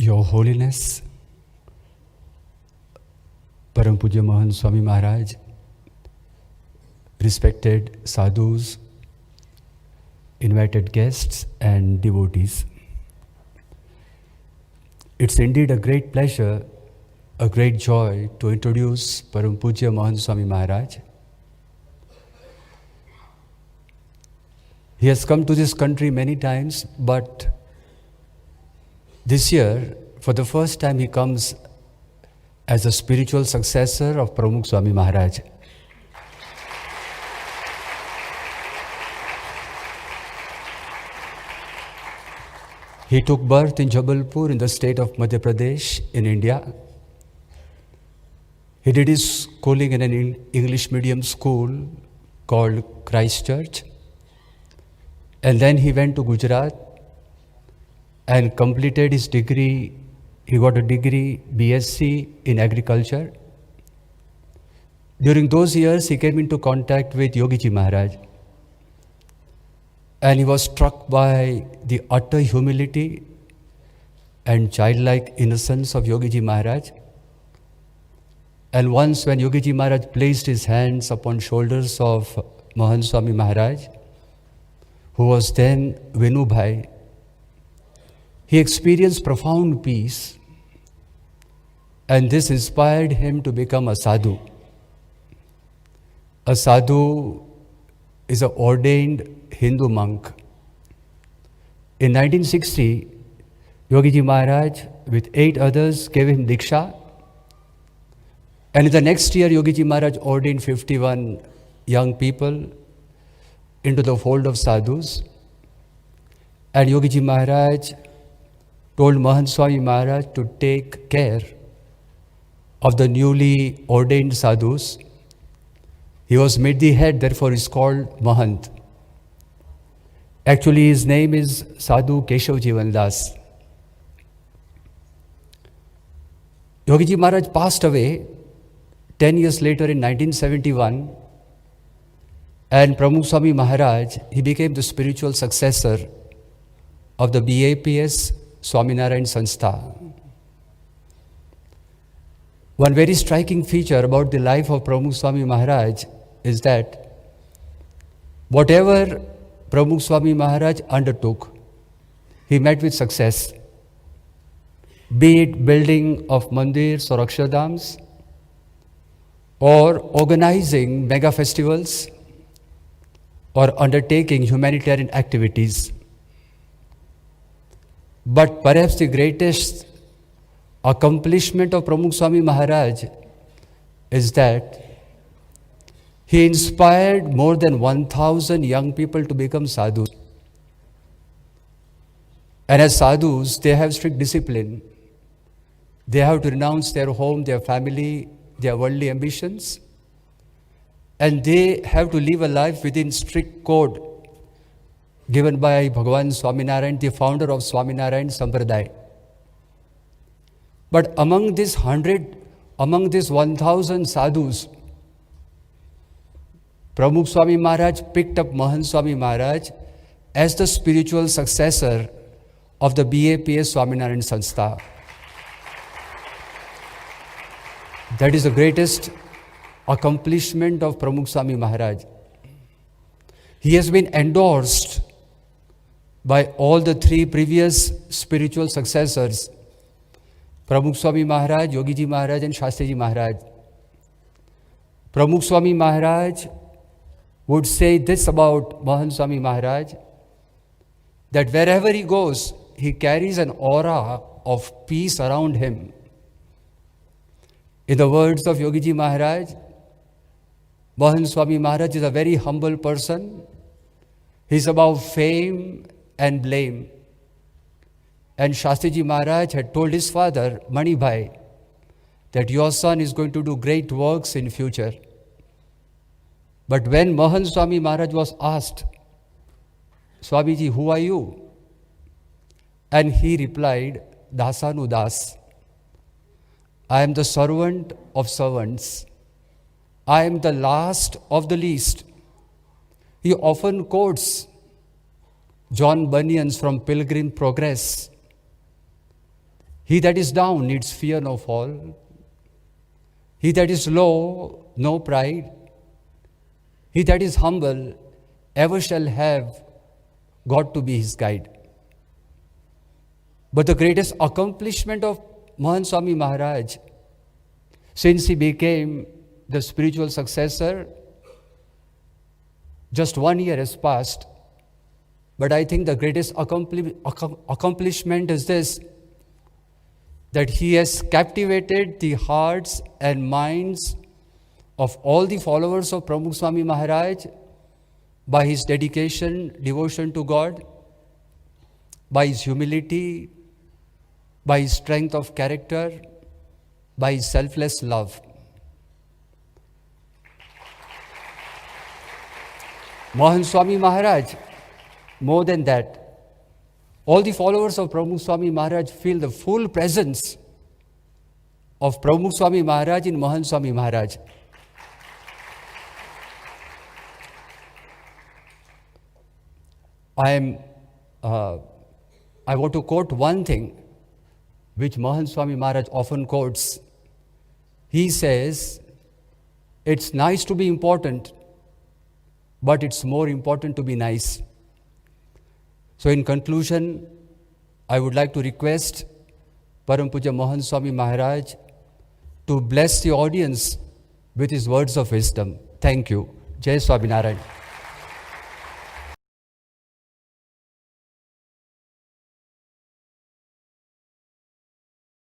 Your Holiness, Param Pujya Mahan Swami Maharaj, respected sadhus, invited guests and devotees. It's indeed a great pleasure, a great joy to introduce Param Pujya Mahan Swami Maharaj. He has come to this country many times, but this year, for the first time, he comes as a spiritual successor of Pramukh Swami Maharaj. He took birth in Jabalpur in the state of Madhya Pradesh in India. He did his schooling in an English medium school called Christ Church. And then he went to Gujarat and completed his degree. He got a degree, BSc in agriculture. During those years, he came into contact with Yogi Ji Maharaj. And he was struck by the utter humility and childlike innocence of Yogi Ji Maharaj. And once when Yogi Ji Maharaj placed his hands upon shoulders of Mahan Swami Maharaj, who was then Venu Bhai, he experienced profound peace, and this inspired him to become a sadhu. A sadhu is an ordained Hindu monk. In 1960, Yogi Ji Maharaj with 8 others gave him Diksha, and in the next year Yogi Ji Maharaj ordained 51 young people into the fold of sadhus. And Yogi Ji Maharaj told Mahan Swami Maharaj to take care of the newly ordained sadhus. He was made the head, therefore is called Mahant. Actually, his name is Sadhu Keshav Jivan Das. Yogi Ji Maharaj passed away 10 years later in 1971, and Pramukh Swami Maharaj, he became the spiritual successor of the BAPS Swaminarayan Sanstha. One very striking feature about the life of Pramukh Swami Maharaj is that whatever Pramukh Swami Maharaj undertook, he met with success. Be it building of mandirs or akshardhams, or organizing mega festivals, or undertaking humanitarian activities. But perhaps the greatest accomplishment of Pramukh Swami Maharaj is that he inspired more than 1,000 young people to become sadhus. And as sadhus, they have strict discipline. They have to renounce their home, their family, their worldly ambitions, and they have to live a life within strict code given by Bhagavan Swaminarayan, the founder of Swaminarayan Sampradaya. But among these 1,000 sadhus, Pramukh Swami Maharaj picked up Mahan Swami Maharaj as the spiritual successor of the BAPS Swaminarayan Sanstha. That is the greatest accomplishment of Pramukh Swami Maharaj. He has been endorsed by all the 3 previous spiritual successors, Pramukh Swami Maharaj, Yogi Ji Maharaj and Shastri Ji Maharaj. Pramukh Swami Maharaj would say this about Mahan Swami Maharaj, that wherever he goes, he carries an aura of peace around him. In the words of Yogi Ji Maharaj, Mahan Swami Maharaj is a very humble person. He is above fame and blame. And Shastri Ji Maharaj had told his father, Mani Bhai, that your son is going to do great works in future. But when Mahan Swami Maharaj was asked, Swamiji, who are you? And he replied, Dasanu Das. I am the servant of servants. I am the last of the least. He often quotes John Bunyan's from Pilgrim Progress. He that is down needs fear no fall. He that is low, no pride. He that is humble, ever shall have God to be his guide. But the greatest accomplishment of Mahan Swami Maharaj, since he became the spiritual successor, just 1 year has passed. But I think the greatest accomplishment is this, that he has captivated the hearts and minds of all the followers of Pramukh Swami Maharaj by his dedication, devotion to God, by his humility, by his strength of character, by his selfless love. Mahan Swami Maharaj, more than that, all the followers of Pramukh Swami Maharaj feel the full presence of Pramukh Swami Maharaj in Mahan Swami Maharaj. I want to quote one thing which Mahan Swami Maharaj often quotes. He says, "It's nice to be important, but it's more important to be nice." So in conclusion, I would like to request Param Puja Mahan Swami Maharaj to bless the audience with his words of wisdom. Thank you. Jai Swaminarayan.